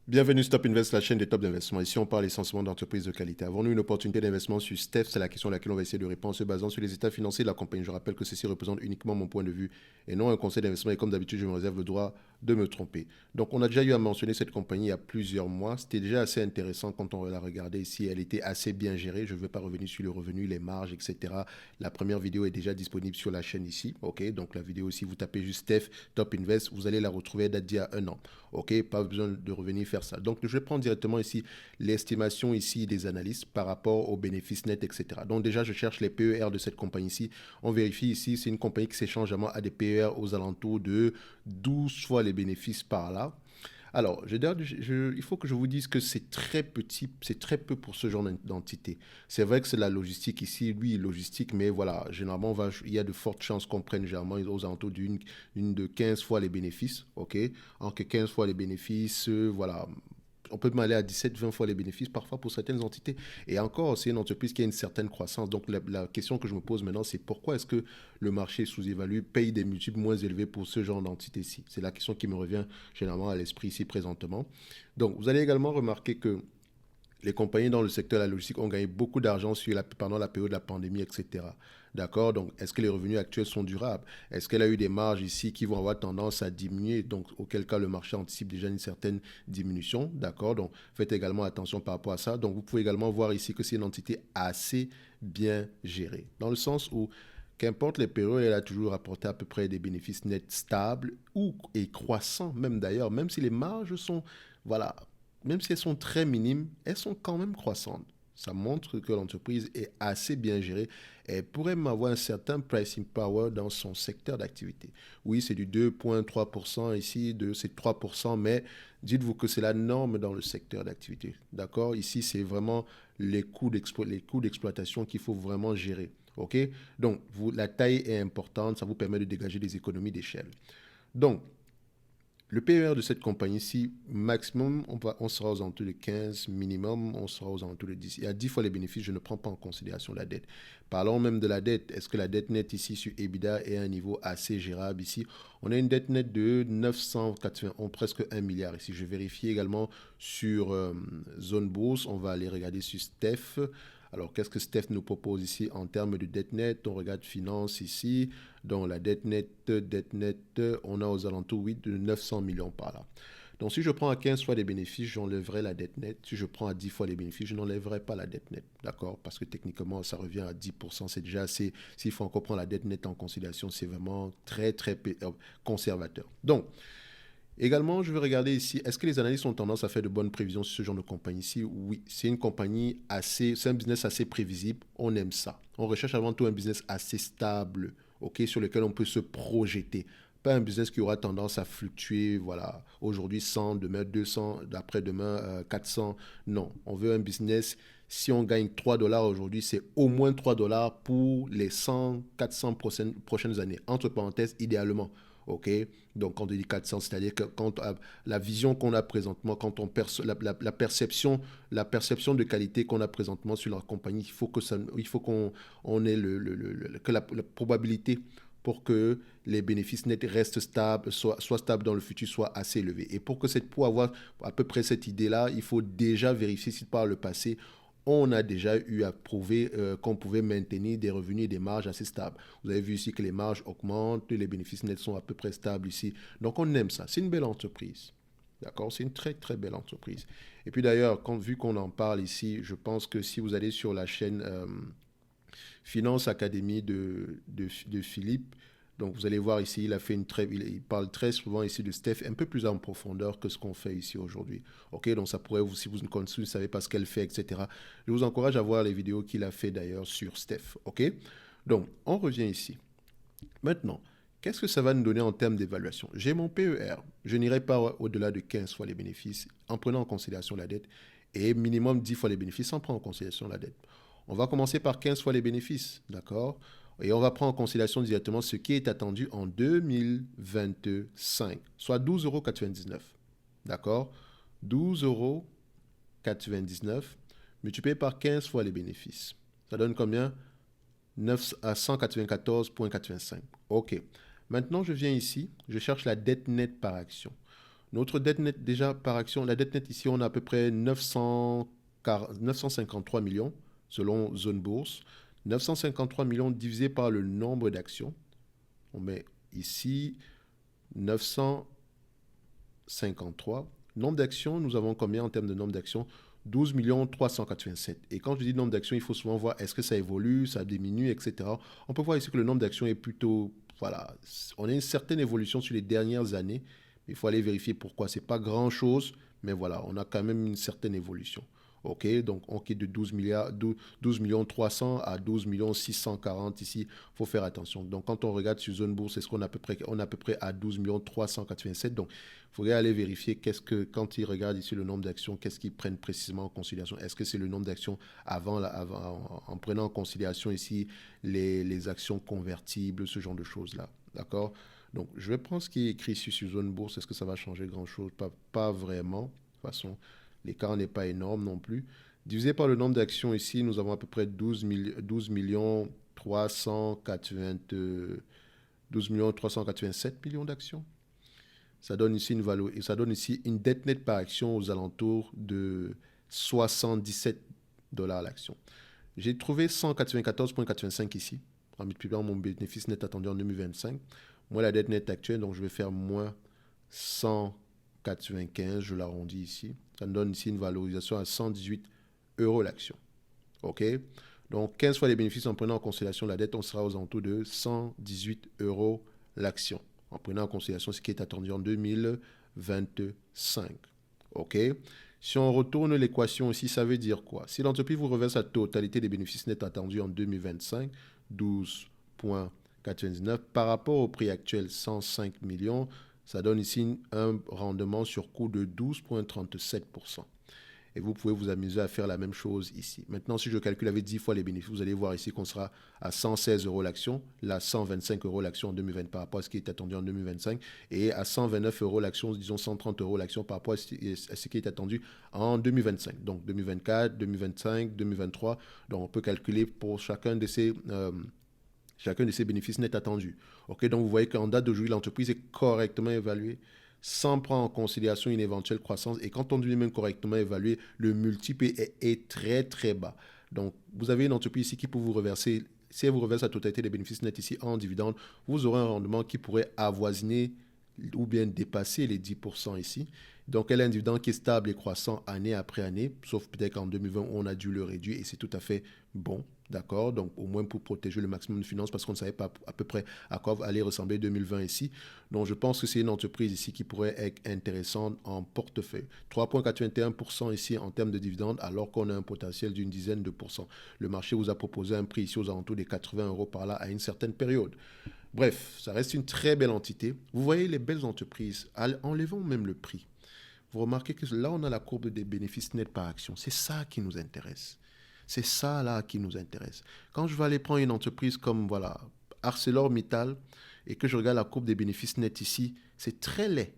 Bienvenue Stop Invest, la chaîne des top d'investissement. Ici, on parle essentiellement d'entreprises de qualité. Avons-nous une opportunité d'investissement sur Steph? C'est la question à laquelle on va essayer de répondre en se basant sur les états financiers de la compagnie. Je rappelle que ceci représente uniquement mon point de vue et non un conseil d'investissement. Et comme d'habitude, je me réserve le droit de me tromper. Donc, on a déjà eu à mentionner cette compagnie il y a plusieurs mois. C'était déjà assez intéressant quand on la regardait ici. Elle était assez bien gérée. Je ne vais pas revenir sur le revenu, les marges, etc. La première vidéo est déjà disponible sur la chaîne ici. OK, donc la vidéo ici, vous tapez juste Steph Top Invest, vous allez la retrouver date d'il y a un an. OK, pas besoin de revenir faire ça. Donc, je prends directement ici l'estimation ici des analystes par rapport aux bénéfices nets, etc. Donc, déjà, je cherche les PER de cette compagnie ici. On vérifie ici, c'est une compagnie qui s'échange généralement à des PER aux alentours de 12 fois les bénéfices par là. Alors, il faut que je vous dise que c'est très petit, c'est très peu pour ce genre d'entité. C'est vrai que c'est la logistique ici, lui, logistique, mais voilà, généralement, il y a de fortes chances qu'on prenne généralement aux alentours d'une de 15 fois les bénéfices, ok? En que 15 fois les bénéfices, voilà, on peut même aller à 17-20 fois les bénéfices parfois pour certaines entités. Et encore, c'est une entreprise qui a une certaine croissance. Donc la question que je me pose maintenant, c'est pourquoi est-ce que le marché sous-évalue, paye des multiples moins élevés pour ce genre d'entité-ci? C'est la question qui me revient généralement à l'esprit ici présentement. Donc vous allez également remarquer que les compagnies dans le secteur de la logistique ont gagné beaucoup d'argent pendant la période de la pandémie, etc. D'accord? Donc, est-ce que les revenus actuels sont durables? Est-ce qu'elle a eu des marges ici qui vont avoir tendance à diminuer? Donc, auquel cas, le marché anticipe déjà une certaine diminution. D'accord? Donc, faites également attention par rapport à ça. Donc, vous pouvez également voir ici que c'est une entité assez bien gérée. Dans le sens où, qu'importe les périodes, elle a toujours rapporté à peu près des bénéfices nets stables et croissants, même d'ailleurs, même si les marges sont, voilà, même si elles sont très minimes, elles sont quand même croissantes. Ça montre que l'entreprise est assez bien gérée et elle pourrait même avoir un certain pricing power dans son secteur d'activité. Oui, c'est du 2,3% ici, c'est 3%, mais dites-vous que c'est la norme dans le secteur d'activité. D'accord? Ici, c'est vraiment les coûts d'exploitation qu'il faut vraiment gérer. OK? Donc, la taille est importante, ça vous permet de dégager des économies d'échelle. Donc, le PER de cette compagnie-ci, maximum, on sera aux alentours de 15, minimum, on sera aux alentours de 10. Il y a 10 fois les bénéfices, je ne prends pas en considération la dette. Parlons même de la dette. Est-ce que la dette nette ici sur EBITDA est à un niveau assez gérable ici? On a une dette nette de 981, presque 1 milliard ici. Je vérifie également sur Zone Bourse. On va aller regarder sur Steph. Alors, qu'est-ce que Steph nous propose ici en termes de dette nette? On regarde finance ici. Donc, la dette nette, on a aux alentours, oui, de 900 millions par là. Donc, si je prends à 15 fois les bénéfices, j'enlèverai la dette nette. Si je prends à 10 fois les bénéfices, je n'enlèverai pas la dette nette. D'accord? Parce que techniquement, ça revient à 10%. C'est déjà assez. S'il faut encore prendre la dette nette en considération, c'est vraiment très, très conservateur. Donc, également, je vais regarder ici, est-ce que les analystes ont tendance à faire de bonnes prévisions sur ce genre de compagnie ici? Oui, c'est une compagnie assez, c'est un business assez prévisible, on aime ça. On recherche avant tout un business assez stable, ok, sur lequel on peut se projeter. Pas un business qui aura tendance à fluctuer, voilà, aujourd'hui 100, demain 200, d'après-demain 400. Non, on veut un business, si on gagne 3 dollars aujourd'hui, c'est au moins 3 dollars pour les 100, 400 prochaines années. Entre parenthèses, idéalement. OK? Donc, quand on dit 400, c'est-à-dire que quand la vision qu'on a présentement, quand on la perception de qualité qu'on a présentement sur la compagnie, il faut qu'on ait que la probabilité pour que les bénéfices nets restent stables, soient stables dans le futur, soit assez élevée. Et pour avoir à peu près cette idée-là, il faut déjà vérifier si par le passé, on a déjà eu à prouver qu'on pouvait maintenir des revenus et des marges assez stables. Vous avez vu ici que les marges augmentent, les bénéfices nets sont à peu près stables ici. Donc on aime ça. C'est une belle entreprise. D'accord? C'est une très très belle entreprise. Et puis d'ailleurs, vu qu'on en parle ici, je pense que si vous allez sur la chaîne Finance Académie de Philippe, donc vous allez voir ici, il parle très souvent ici de Steph un peu plus en profondeur que ce qu'on fait ici aujourd'hui. Ok, donc ça pourrait vous, si vous ne savez pas ce qu'elle fait, etc. Je vous encourage à voir les vidéos qu'il a fait d'ailleurs sur Steph. Ok, donc on revient ici. Maintenant, qu'est-ce que ça va nous donner en termes d'évaluation? J'ai mon PER. Je n'irai pas au-delà de 15 fois les bénéfices en prenant en considération la dette et minimum 10 fois les bénéfices sans prendre en considération la dette. On va commencer par 15 fois les bénéfices, d'accord? Et on va prendre en considération directement ce qui est attendu en 2025, soit 12,99 €. D'accord? 12,99 € multiplié par 15 fois les bénéfices. Ça donne combien? 9 à 194,85. OK. Maintenant, je viens ici, je cherche la dette nette par action. Notre dette nette déjà par action, la dette nette ici, on a à peu près 953 millions selon Zone Bourse. 953 millions divisé par le nombre d'actions. On met ici 953. Nombre d'actions, nous avons combien en termes de nombre d'actions? 12 387. Et quand je dis nombre d'actions, il faut souvent voir est-ce que ça évolue, ça diminue, etc. On peut voir ici que le nombre d'actions est plutôt... Voilà, on a une certaine évolution sur les dernières années. Il faut aller vérifier pourquoi. Ce n'est pas grand-chose, mais voilà, on a quand même une certaine évolution. OK, donc on quitte de 12 millions 300 à 12 millions 640 ici. Il faut faire attention. Donc quand on regarde sur Zone Bourse, est-ce qu'on a à peu près à 12 millions 387. Donc il faudrait aller vérifier quand ils regardent ici le nombre d'actions, qu'est-ce qu'ils prennent précisément en considération. Est-ce que c'est le nombre d'actions en prenant en considération ici les actions convertibles, ce genre de choses-là. D'accord? Donc je vais prendre ce qui est écrit ici sur Zone Bourse. Est-ce que ça va changer grand-chose? Pas vraiment. De toute façon, l'écart n'est pas énorme non plus. Divisé par le nombre d'actions ici, nous avons à peu près 12 millions 387 millions d'actions. Ça donne ici une valeur, et ça donne ici une dette nette par action aux alentours de 77 dollars l'action. J'ai trouvé 194,85 ici, en multipliant mon bénéfice net attendu en 2025. Moi, la dette nette actuelle, donc je vais faire moins 195, je l'arrondis ici. Ça me donne ici une valorisation à 118 euros l'action. OK? Donc, 15 fois les bénéfices en prenant en considération la dette, on sera aux alentours de 118 euros l'action, en prenant en considération ce qui est attendu en 2025. OK? Si on retourne l'équation ici, ça veut dire quoi? Si l'entreprise vous reverse la totalité des bénéfices nets attendus en 2025, 12,99 par rapport au prix actuel, 105 millions, ça donne ici un rendement sur coût de 12,37%. Et vous pouvez vous amuser à faire la même chose ici. Maintenant, si je calcule avec 10 fois les bénéfices, vous allez voir ici qu'on sera à 116 euros l'action, là 125 euros l'action en 2020 par rapport à ce qui est attendu en 2025, et à 129 euros l'action, disons 130 euros l'action par rapport à ce qui est attendu en 2025. Donc 2024, 2025, 2023. Donc on peut calculer pour chacun de ces bénéfices nets attendus. Ok, donc vous voyez qu'en date d'aujourd'hui, l'entreprise est correctement évaluée, sans prendre en considération une éventuelle croissance. Et quand on dit même correctement évalué, le multiple est très très bas. Donc vous avez une entreprise ici qui peut vous reverser, si elle vous reverse la totalité des bénéfices nets ici en dividende, vous aurez un rendement qui pourrait avoisiner ou bien dépasser les 10% ici. Donc elle a un dividende qui est stable et croissant année après année, sauf peut-être qu'en 2020 on a dû le réduire et c'est tout à fait bon. D'accord, donc au moins pour protéger le maximum de finances parce qu'on ne savait pas à peu près à quoi allait ressembler 2020 ici. Donc je pense que c'est une entreprise ici qui pourrait être intéressante en portefeuille. 3,81% ici en termes de dividendes alors qu'on a un potentiel d'une dizaine de pourcents. Le marché vous a proposé un prix ici aux alentours des 80 euros par là à une certaine période. Bref, ça reste une très belle entité. Vous voyez les belles entreprises, enlevons même le prix. Vous remarquez que là on a la courbe des bénéfices nets par action. C'est ça qui nous intéresse. C'est ça là qui nous intéresse. Quand je vais aller prendre une entreprise comme voilà, ArcelorMittal et que je regarde la courbe des bénéfices nets ici, c'est très laid.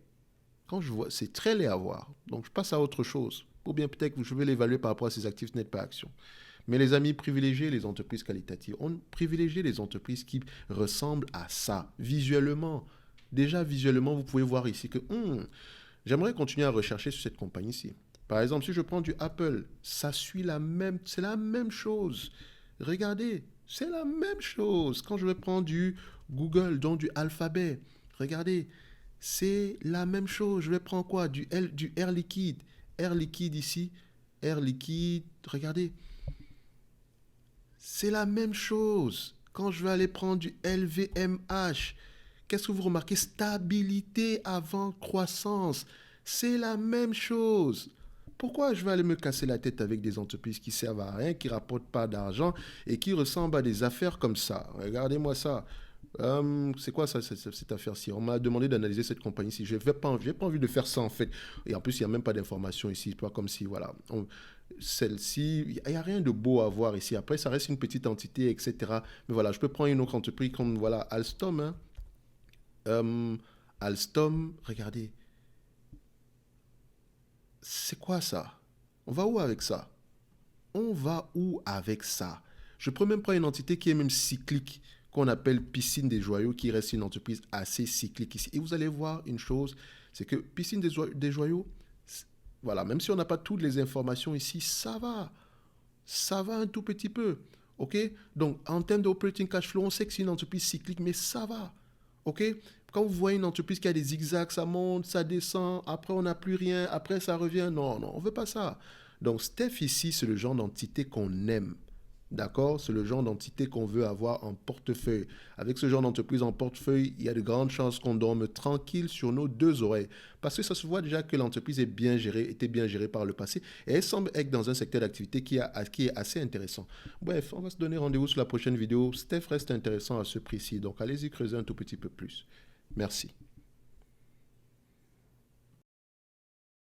Quand je vois, c'est très laid à voir. Donc je passe à autre chose. Ou bien peut-être que je vais l'évaluer par rapport à ses actifs nets par action. Mais les amis, privilégiez les entreprises qualitatives. On privilégie les entreprises qui ressemblent à ça, visuellement. Déjà, visuellement, vous pouvez voir ici que j'aimerais continuer à rechercher sur cette compagnie-ci. Par exemple, si je prends du Apple, c'est la même chose. Regardez, c'est la même chose. Quand je vais prendre du Google, donc du Alphabet, regardez, c'est la même chose. Je vais prendre quoi? Du Air Liquide. Air Liquide ici, Air Liquide, regardez. C'est la même chose. Quand je vais aller prendre du LVMH, qu'est-ce que vous remarquez? Stabilité avant croissance. C'est la même chose. Pourquoi je vais aller me casser la tête avec des entreprises qui servent à rien, qui ne rapportent pas d'argent et qui ressemblent à des affaires comme ça? Regardez-moi ça. C'est quoi ça, cette affaire-ci? On m'a demandé d'analyser cette compagnie-ci. Je n'ai pas envie de faire ça en fait. Et en plus, il n'y a même pas d'informations ici. Pas comme si, voilà. Celle-ci, il n'y a rien de beau à voir ici. Après, ça reste une petite entité, etc. Mais voilà, je peux prendre une autre entreprise comme voilà, Alstom. Alstom, regardez. C'est quoi ça? On va où avec ça? On va où avec ça? Je peux même prendre une entité qui est même cyclique, qu'on appelle Piscine des Joyaux, qui reste une entreprise assez cyclique ici. Et vous allez voir une chose, c'est que piscine des joyaux, voilà, même si on n'a pas toutes les informations ici, ça va. Ça va un tout petit peu. OK? Donc, en termes d'operating cash flow, on sait que c'est une entreprise cyclique, mais ça va. OK? Quand vous voyez une entreprise qui a des zigzags, ça monte, ça descend, après on n'a plus rien, après ça revient. Non, non, on ne veut pas ça. Donc, Steph ici, c'est le genre d'entité qu'on aime. D'accord? C'est le genre d'entité qu'on veut avoir en portefeuille. Avec ce genre d'entreprise en portefeuille, il y a de grandes chances qu'on dorme tranquille sur nos deux oreilles. Parce que ça se voit déjà que l'entreprise est bien gérée, était bien gérée par le passé. Et elle semble être dans un secteur d'activité qui est assez intéressant. Bref, on va se donner rendez-vous sur la prochaine vidéo. Steph reste intéressant à ce prix-ci. Donc allez-y creuser un tout petit peu plus. Merci.